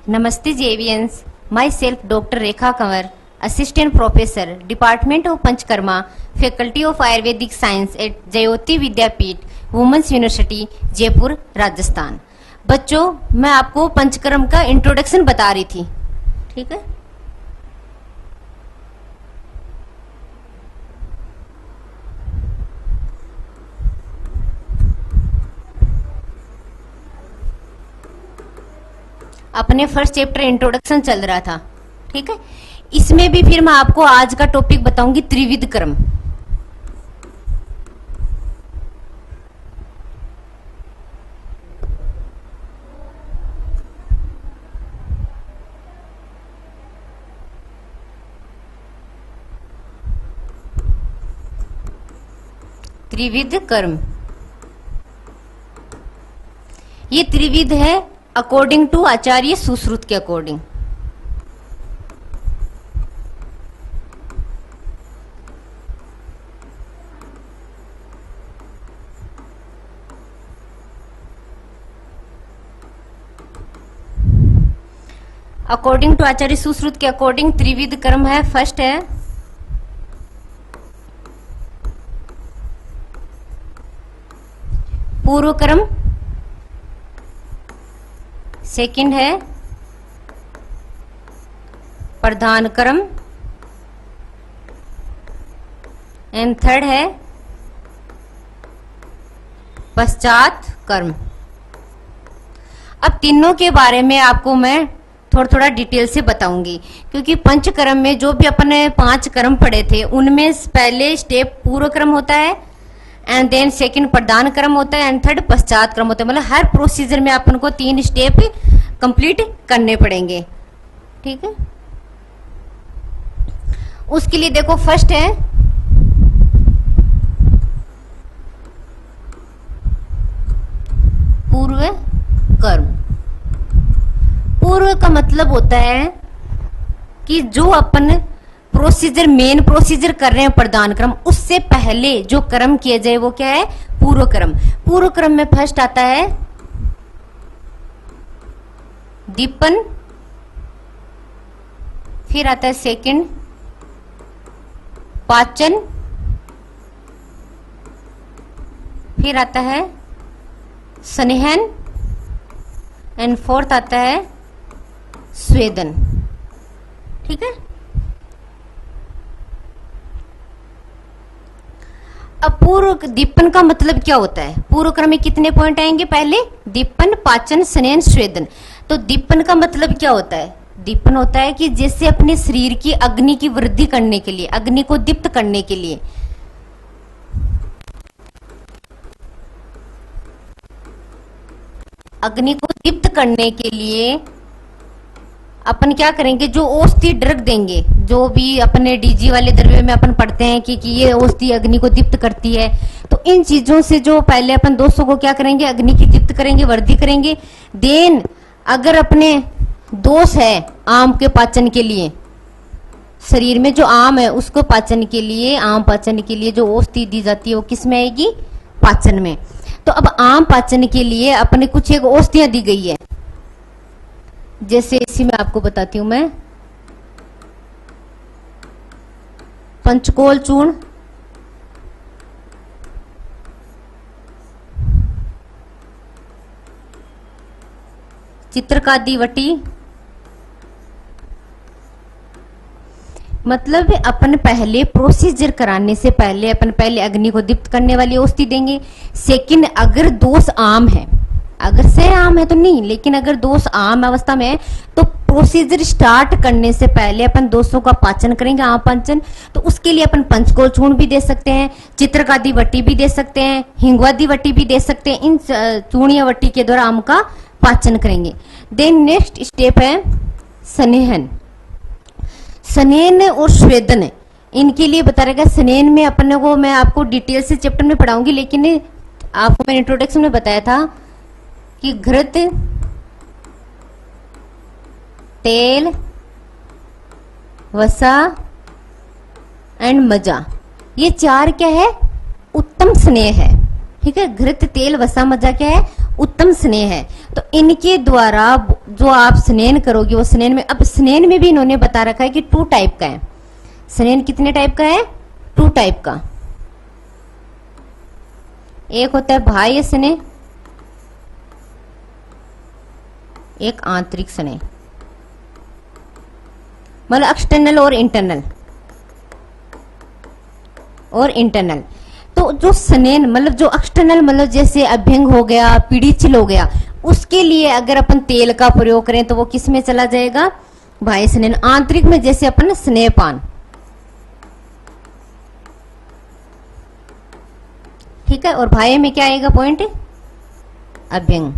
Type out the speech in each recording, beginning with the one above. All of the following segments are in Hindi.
Namaste JVNs. Myself Dr. Rekha Kanwar, Assistant Professor, Department of Panchkarma, Faculty of Ayurvedic Science at Jyoti Vidyapeeth, women's university, Jaipur, Rajasthan. बच्चों, मैं आपको पंचकर्म का इंट्रोडक्शन बता रही थी, ठीक है। अपने फर्स्ट चैप्टर इंट्रोडक्शन चल रहा था, ठीक है। इसमें भी फिर मैं आपको आज का टॉपिक बताऊंगी त्रिविध कर्म। त्रिविध कर्म, ये त्रिविध है अकॉर्डिंग टू आचार्य सुश्रुत के अकॉर्डिंग। अकॉर्डिंग टू आचार्य सुश्रुत के अकॉर्डिंग त्रिविध कर्म है। फर्स्ट है पूर्व कर्म, सेकंड है प्रधान कर्म, एंड थर्ड है पश्चात कर्म। अब तीनों के बारे में आपको मैं थोड़ा थोड़ा डिटेल से बताऊंगी, क्योंकि पंचकर्म में जो भी अपने 5 कर्म पढ़े थे उनमें पहले स्टेप पूर्व कर्म होता है, एंड देन सेकंड प्रधान कर्म होता है, एंड थर्ड पश्चात कर्म होता है। मतलब हर प्रोसीजर में अपन को 3 स्टेप कंप्लीट करने पड़ेंगे, ठीक है। उसके लिए देखो, फर्स्ट है पूर्व कर्म। पूर्व का मतलब होता है कि जो अपन प्रोसीजर, मेन प्रोसीजर कर रहे हैं प्रधान क्रम, उससे पहले जो कर्म किया जाए वो क्या है? पूर्व कर्म। पूर्व कर्म में फर्स्ट आता है दीपन, फिर आता है सेकंड पाचन, फिर आता है स्नेहन, एंड फोर्थ आता है स्वेदन, ठीक है। अब पूर्व दीपन का मतलब क्या होता है? पूर्व क्रम में कितने पॉइंट आएंगे? पहले दीपन, पाचन, स्नेहन, स्वेदन। तो दीपन का मतलब क्या होता है? दीपन होता है कि जैसे अपने शरीर की अग्नि की वृद्धि करने के लिए, अग्नि को दीप्त करने के लिए, अग्नि को दीप्त करने के लिए अपन क्या करेंगे? जो औषधि ड्रग देंगे, जो भी अपने डीजी वाले द्रव्य में अपन पढ़ते हैं कि ये औषधि अग्नि को दीप्त करती है, तो इन चीजों से जो पहले अपन दोस्तों को क्या करेंगे? अग्नि की दीप्त करेंगे, वृद्धि करेंगे। देन अगर अपने दोष है आम के पाचन के लिए, शरीर में जो आम है उसको पाचन के लिए, आम पाचन के लिए जो औषधि दी जाती है वो किस में आएगी? पाचन में। तो अब आम पाचन के लिए अपने कुछ एक औषधियां दी गई है, जैसे इसी में आपको बताती हूं मैं। पंचकोल चूर्ण, चित्रकादी वटी, मतलब अपन पहले प्रोसीजर कराने से पहले अपन पहले अग्नि को दीप्त करने वाली औषधि देंगे। सेकंड, अगर दोष आम है, अगर से आम है तो नहीं, लेकिन अगर दोष आम अवस्था में है तो प्रोसीजर स्टार्ट करने से पहले अपन दोषों का पाचन करेंगे, आम पाचन। तो उसके लिए अपन पंचकोल चूर्ण भी दे सकते हैं, चित्रकादी वटी भी दे सकते हैं, हिंगवादी वटी भी दे सकते हैं। इन चूर्णिया वटी के द्वारा आम का पाचन करेंगे। देन नेक्स्ट स्टेप है स्नेहन। स्नेहन और स्वेदन, इनके लिए बता रहेगा। स्नेहन में अपन को मैं आपको डिटेल से चैप्टर में पढ़ाऊंगी, लेकिन आपको मैंने इंट्रोडक्शन में बताया था कि घृत, तेल, वसा एंड मजा, ये 4 क्या है? उत्तम स्नेह है, ठीक है। घृत, तेल, वसा, मजा क्या है? उत्तम स्नेह है। तो इनके द्वारा जो आप स्नेन करोगे वो स्नेन में, अब स्नेन में भी इन्होंने बता रखा है कि 2 टाइप का है। स्नेन कितने टाइप का है? 2 टाइप का। एक होता है बाह्य स्नेह, एक आंतरिक स्नेह, मतलब एक्सटर्नल और इंटरनल तो जो स्नेन मतलब जो एक्सटर्नल मतलब जैसे अभ्यंग हो गया, पीड़िचिल हो गया, उसके लिए अगर अपन तेल का प्रयोग करें तो वो किस में चला जाएगा? बाह्य स्नेन। आंतरिक में जैसे अपन स्नेहपान, ठीक है। और बाह्य में क्या आएगा पॉइंट? अभ्यंग।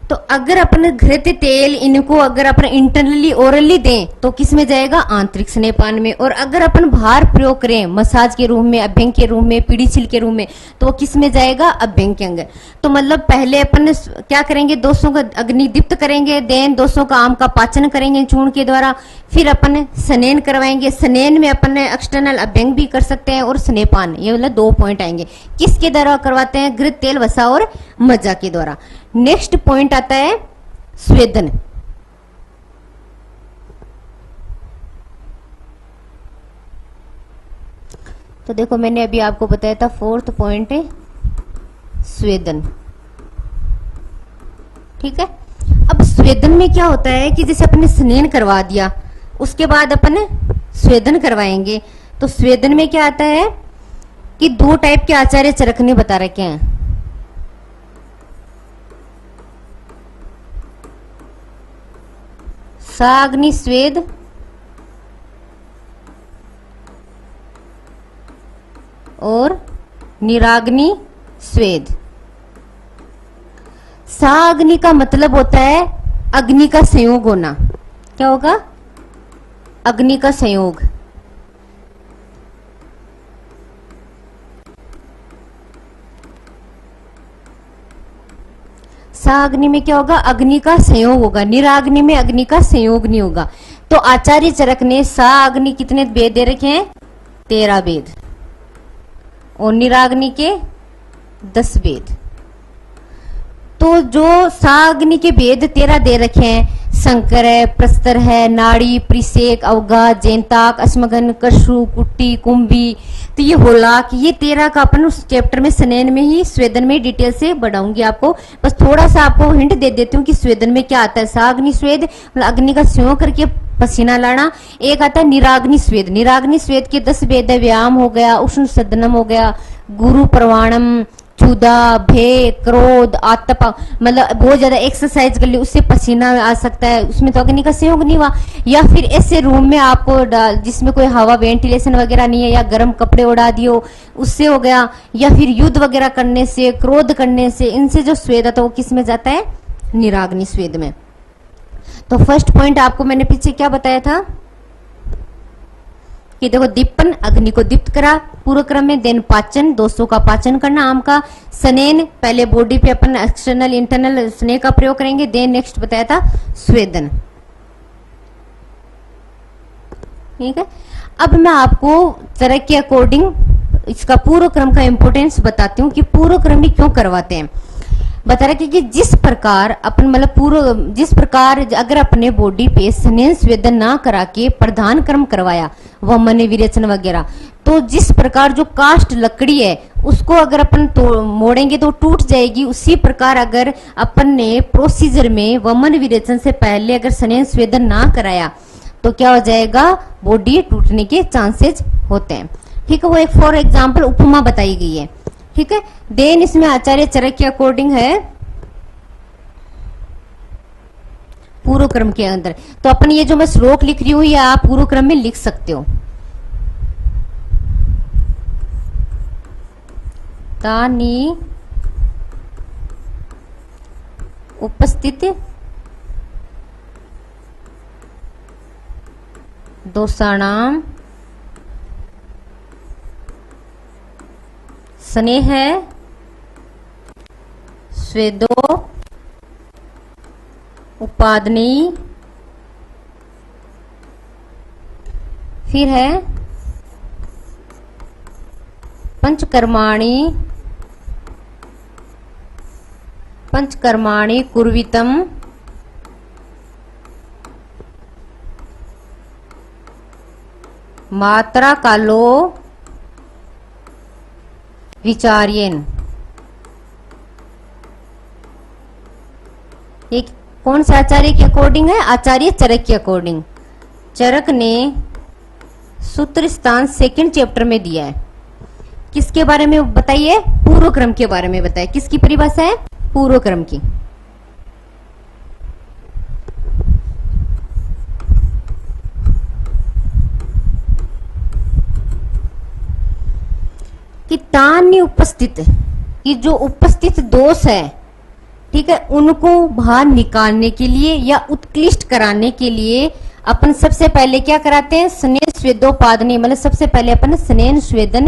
तो अगर अपन घृत तेल इनको अगर अपन इंटरनली ओरली दें तो किस में जाएगा? आंतरिक स्नेहपान में। और अगर अपन बाहर प्रयोग करें मसाज के रूप में, अभ्यंग के रूप में, पीड़िचिल के रूप में, तो वो किस में जाएगा? अभ्यंग के अंग। तो मतलब पहले अपन क्या करेंगे? दोषों का अग्नि दीप्त करेंगे, देन दोषों का आम का पाचन करेंगे चूर्ण के द्वारा, फिर अपन स्नेन करवाएंगे। स्नेन में अपन एक्सटर्नल अभ्यंग भी कर सकते हैं और स्नेहपान, ये मतलब 2 पॉइंट आएंगे। किसके द्वारा करवाते हैं? घृत तेल, वसा और मज्जा के द्वारा। नेक्स्ट पॉइंट आता है स्वेदन। तो देखो मैंने अभी आपको बताया था 4th पॉइंट है स्वेदन, ठीक है। अब स्वेदन में क्या होता है कि जैसे अपने स्नेन करवा दिया, उसके बाद अपन स्वेदन करवाएंगे। तो स्वेदन में क्या आता है कि 2 टाइप के आचार्य चरक ने बता रखे हैं। साग्नि स्वेद और निराग्नि स्वेद। साग्नि का मतलब होता है अग्नि का संयोग होना। क्या होगा? अग्नि का संयोग। साग्नि में क्या होगा? अग्नि का संयोग होगा। निराग्नि में अग्नि का संयोग नहीं होगा। तो आचार्य चरक ने साग्नि कितने वेद दे रखे हैं? 13 वेद, और निराग्नि के 10 वेद। तो जो साग्नि के वेद 13 दे रखे हैं, शंकर है, प्रस्तर है, नाड़ी, परिसेक, अवगा, जैंताक, अस्मगन, कशु, कुट्टी, कुंभी, तो ये होलाक, ये 13 का अपन उस चैप्टर में स्नेन में ही स्वेदन में डिटेल से बढ़ाऊंगी आपको। बस थोड़ा सा आपको हिंट दे देती हूँ कि स्वेदन में क्या आता है। साग्नि स्वेद मतलब अग्नि का संयोग करके पसीना लाना। एक आता है निराग्नि स्वेद। निराग्नि स्वेद के 10 वेद है। व्यायाम हो गया, उष्ण सदनम हो गया, गुरु प्रवाणम, क्षुधा, भय, क्रोध, आतप, मतलब बहुत ज्यादा एक्सरसाइज कर ली उससे पसीना आ सकता है, उसमें तो अग्नि का संयोग नहीं हुआ। या फिर ऐसे रूम में आपको जिसमें कोई हवा वेंटिलेशन वगैरह नहीं है, या गर्म कपड़े उड़ा दियो उससे हो गया, या फिर युद्ध वगैरह करने से, क्रोध करने से, इनसे जो स्वेद आता है वो किस में जाता है? निराग्नि स्वेद में। तो फर्स्ट पॉइंट आपको मैंने पीछे क्या बताया था कि देखो दीपन, अग्नि को दीप्त करा पूर्व क्रम में, देन पाचन, दोषों का पाचन करना, आम का स्नेन, पहले बॉडी पे अपन एक्सटर्नल इंटरनल स्नेह का प्रयोग करेंगे, देन नेक्स्ट बताया था स्वेदन, ठीक है। अब मैं आपको तरह के अकॉर्डिंग इसका पूर्व क्रम का इंपोर्टेंस बताती हूँ कि पूर्व क्रम भी क्यों करवाते हैं। बता रहे कि जिस प्रकार अपन मतलब पूर्व, जिस प्रकार अगर अपने बॉडी पे स्नेह स्वेदन ना करा के प्रधान कर्म करवाया, वह मन विरेचन वगैरह, तो जिस प्रकार जो कास्ट लकड़ी है उसको अगर अपन मोड़ेंगे तो टूट जाएगी, उसी प्रकार अगर अपन ने प्रोसीजर में वमन विरेचन से पहले अगर स्नेह स्वेदन ना कराया तो क्या हो जाएगा? बॉडी टूटने के चांसेस होते हैं, ठीक है। वो एक फॉर एग्जाम्पल उपमा बताई गई है, ठीक है। देन इसमें आचार्य चरक के अकॉर्डिंग है पूर्व क्रम के अंदर। तो अपन ये जो मैं श्लोक लिख रही हूं ये आप पूर्व क्रम में लिख सकते हो। तानी उपस्थित दोषाणाम स्नेह स्वेदो उपादनी, फिर है पंचकर्माणी पंचकर्माणि कुर्वितम मात्रा कालो विचार्येन। एक कौन से आचार्य के अकॉर्डिंग है? आचार्य चरक के अकॉर्डिंग। चरक ने सूत्र स्थान सेकंड चैप्टर में दिया है। किसके बारे में बताइए? पूर्व क्रम के बारे में बताइए। किसकी परिभाषा है? पूर्व क्रम की। कि तान्य उपस्थित, कि जो उपस्थित दोष है, ठीक है, उनको बाहर निकालने के लिए या उत्कृष्ट कराने के लिए अपन सबसे पहले क्या कराते हैं? स्नेह स्वेदोपादने, मतलब सबसे पहले अपन स्नेह स्वेदन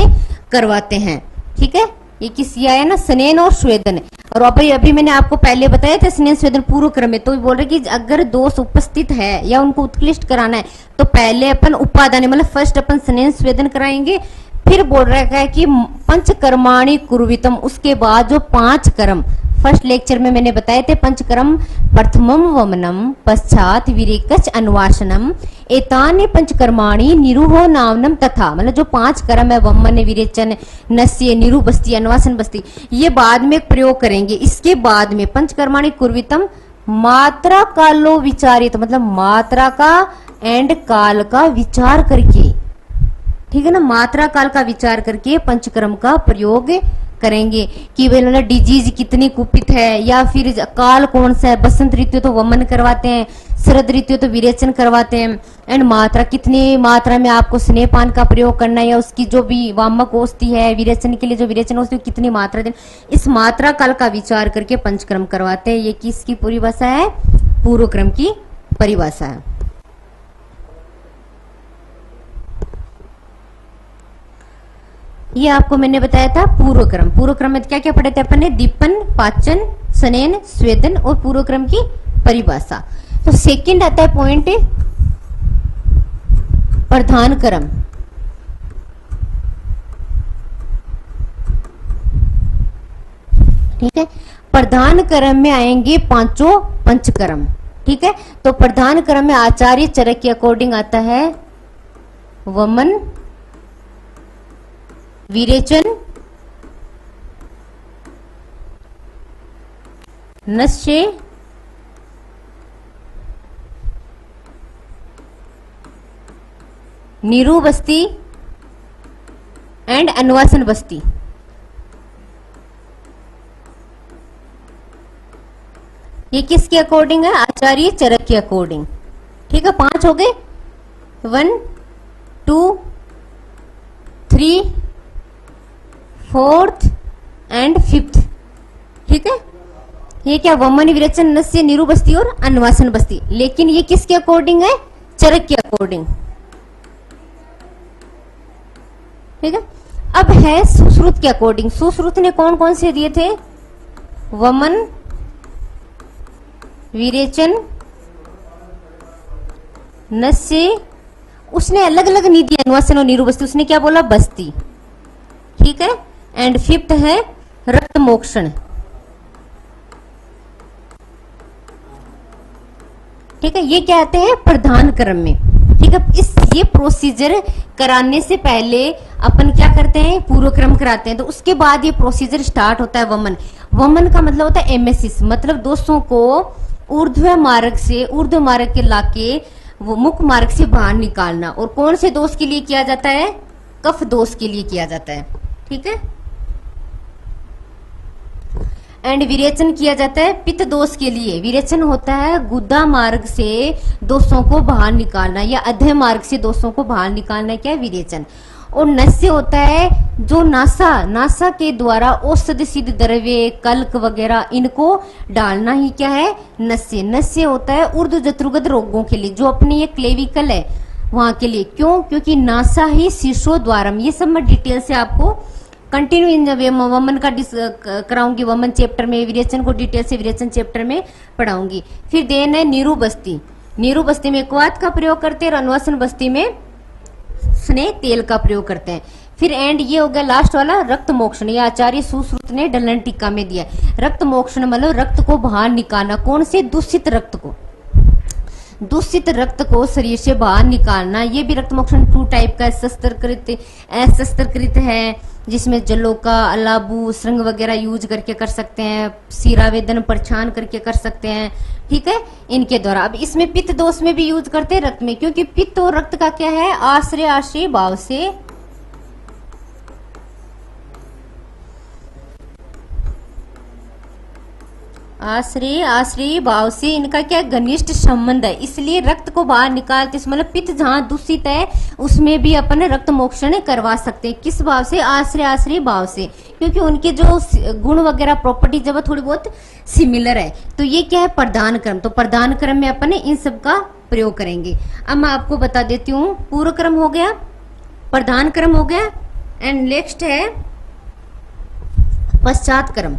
करवाते हैं। ठीक है, ये किसी आया ना, स्नेह और स्वेदन। और अभी मैंने आपको पहले बताया था स्नेह स्वेदन पूर्व क्रम में, तो बोल रहे कि अगर दोष उपस्थित है या उनको उत्कृष्ट कराना है तो पहले अपन उपादान, मतलब फर्स्ट अपन स्नेह स्वेदन कराएंगे। फिर बोल रहा है कि पंचकर्माणि कुर्वितम, उसके बाद जो 5 कर्म फर्स्ट लेक्चर में मैंने बताए थे, पंचकर्म प्रथमम वमनम पश्चात विरेकच अन्वासनम एतानि पंचकर्माणि निरूहो नावनम तथा, मतलब जो 5 कर्म है वमन विरेचन नस्य निरू बस्ती अन्वासन बस्ती, ये बाद में प्रयोग करेंगे। इसके बाद में पंचकर्माणि कुर्वितम मात्रा कालो विचारित, मतलब मात्रा का एंड काल का विचार करके, ठीक है ना, मात्रा काल का विचार करके पंचकर्म का प्रयोग करेंगे कि मतलब डिजीज कितनी कुपित है, या फिर काल कौन सा है। बसंत ऋतु तो वमन करवाते हैं, शरद ऋतु तो विरेचन करवाते हैं। एंड मात्रा, कितनी मात्रा में आपको स्नेहपान का प्रयोग करना है, या उसकी जो भी वामक औषधि है विरेचन के लिए, जो विरेचन औषधि कितनी मात्रा देना, इस मात्रा काल का विचार करके पंचकर्म करवाते हैं। ये किसकी परिभाषा है? पूर्व क्रम की परिभाषा है। ये आपको मैंने बताया था पूर्व क्रम। पूर्व क्रम में क्या क्या पढ़े थे अपन ने? दीपन, पाचन, स्नेन, स्वेदन और पूर्व क्रम की परिभाषा। तो सेकंड आता है पॉइंट प्रधान क्रम। ठीक है, प्रधान क्रम में आएंगे 5 पंचकर्म। ठीक है, तो प्रधान क्रम में आचार्य चरक के अकॉर्डिंग आता है वमन, विरेचन, नस्य, निरू बस्ती एंड अन्वासन बस्ती। ये किसके अकॉर्डिंग है? आचार्य चरक के अकॉर्डिंग। ठीक है, 5 हो गए, 1 2 3 4th एंड 5th। ठीक है, ये क्या? वमन, विरेचन, नस्य, निरू बस्ती और अन्वासन बस्ती। लेकिन ये किसके अकॉर्डिंग है? चरक के अकॉर्डिंग। ठीक है, अब है सुश्रुत के अकॉर्डिंग। सुश्रुत ने कौन कौन से दिए थे? वमन, विरेचन, नस्य, उसने अलग अलग नहीं दिया अन्वासन और निरू बस्ती, उसने क्या बोला? बस्ती। ठीक है, एंड 5th है रक्त मोक्षण। ठीक है, ये क्या आते हैं? प्रधान क्रम में। ठीक है, ये प्रोसीजर कराने से पहले अपन क्या करते हैं? पूर्व क्रम कराते हैं। तो उसके बाद ये प्रोसीजर स्टार्ट होता है वमन। वमन का मतलब होता है एमेसिस, मतलब दोषों को ऊर्ध्व मार्ग से, ऊर्ध्व मार्ग के लाके वो मुख मार्ग से बाहर निकालना। और कौन से दोष के लिए किया जाता है? कफ दोष के लिए किया जाता है। ठीक है, एंड विरेचन किया जाता है पित्त दोष के लिए। विरेचन होता है गुदा मार्ग से दोषों को बाहर निकालना, या अधे मार्ग से दोषों को बाहर निकालना, क्या है? विरेचन। और नस्य होता है जो नासा के द्वारा औषधि सिद्ध द्रव्य, कल्क वगैरह इनको डालना ही क्या है? नस्य। नस्य होता है ऊर्ध्व जत्रुगत रोगों के लिए, जो अपनी ये क्लेविकल है वहां के लिए। क्यों? क्योंकि नासा ही शीर्षोद्वारम। ये सब मैं डिटेल से आपको कंटिन्यू इन वमन का कराऊंगी, वमन चैप्टर में। विरेचन को डिटेल से विरेचन चैप्टर में पढ़ाऊंगी। फिर देन है निरू बस्ती। निरू बस्ती में क्वाथ का प्रयोग करते हैं और अन्वासन बस्ती में स्नेह तेल का प्रयोग करते हैं। फिर एंड ये हो गया लास्ट वाला रक्त मोक्षण, ये आचार्य सुश्रुत ने डलन टीका में दिया। रक्त मोक्षण मतलब रक्त को बाहर निकालना, कौन से? दूषित रक्त को, दूषित रक्त को शरीर से बाहर निकालना। ये भी रक्त मोक्षण 2 टाइप का शस्त्रकृत है, जिसमें जलोका, अलाबू, श्रृंग वगैरह यूज करके कर सकते हैं, सिरावेदन परछान करके कर सकते हैं, ठीक है, इनके द्वारा। अब इसमें पित्त दोष में भी यूज करते हैं रक्त में, क्योंकि पित्त और रक्त का क्या है? आश्रय भाव से आश्रय भाव से इनका क्या घनिष्ठ संबंध है, इसलिए रक्त को बाहर निकालते, मतलब पित्त जहां दूषित है उसमें भी अपन रक्त मोक्षण करवा सकते हैं। किस भाव से? आश्रय भाव से, क्योंकि उनके जो गुण वगैरह प्रॉपर्टी जब थोड़ी बहुत सिमिलर है। तो ये क्या है? प्रधान क्रम। तो प्रधान क्रम में अपन इन सब का प्रयोग करेंगे। अब मैं आपको बता देती हूँ, पूर्व क्रम हो गया, प्रधान क्रम हो गया, एंड नेक्स्ट है पश्चात क्रम।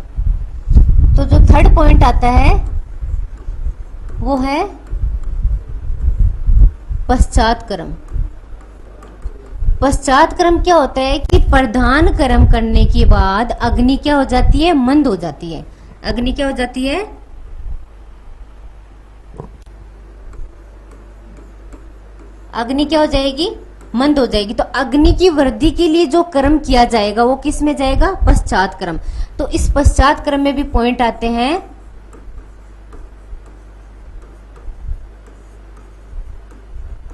तो जो थर्ड पॉइंट आता है वो है पश्चात क्रम। पश्चात क्रम क्या होता है कि प्रधान क्रम करने के बाद अग्नि क्या हो जाती है? मंद हो जाती है। अग्नि क्या हो जाती है? अग्नि क्या हो जाएगी? मंद हो जाएगी। तो अग्नि की वृद्धि के लिए जो कर्म किया जाएगा वो किस में जाएगा? पश्चात क्रम। तो इस पश्चात क्रम में भी पॉइंट आते हैं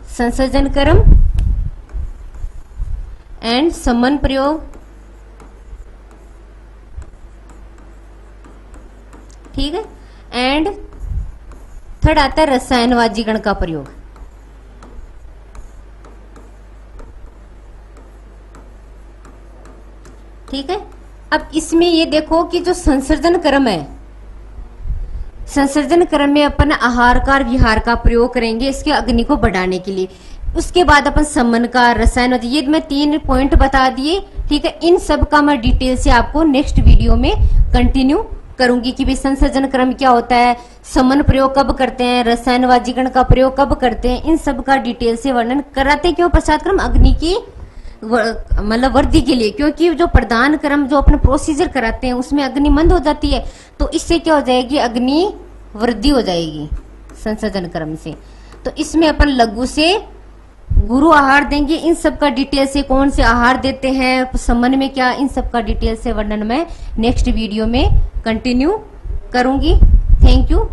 संसर्जन क्रम एंड समन प्रयोग, ठीक है, एंड थर्ड आता है रसायनवाजीकरण का प्रयोग। ठीक है। अब इसमें ये देखो कि जो संसर्जन क्रम है, संसर्जन क्रम में अपन आहार का विहार का प्रयोग करेंगे इसके अग्नि को बढ़ाने के लिए। उसके बाद अपन समन का, रसायन, ये मैं 3 पॉइंट बता दिए, ठीक है। इन सब का मैं डिटेल से आपको नेक्स्ट वीडियो में कंटिन्यू करूंगी कि भाई संसर्जन क्रम क्या होता है, समन प्रयोग कब करते हैं, रसायनवाजीकरण का प्रयोग कब करते हैं, इन सब का डिटेल से वर्णन कराते। क्यों? पश्चात क्रम अग्नि की मतलब वृद्धि के लिए, क्योंकि जो प्रधान क्रम जो अपने प्रोसीजर कराते हैं उसमें अग्नि मंद हो जाती है, तो इससे क्या हो जाएगी? अग्नि वृद्धि हो जाएगी संसर्जन क्रम से। तो इसमें अपन लघु से गुरु आहार देंगे। इन सब का डिटेल से कौन से आहार देते हैं, समन में क्या, इन सब का डिटेल से वर्णन मैं नेक्स्ट वीडियो में कंटिन्यू करूंगी। Thank you.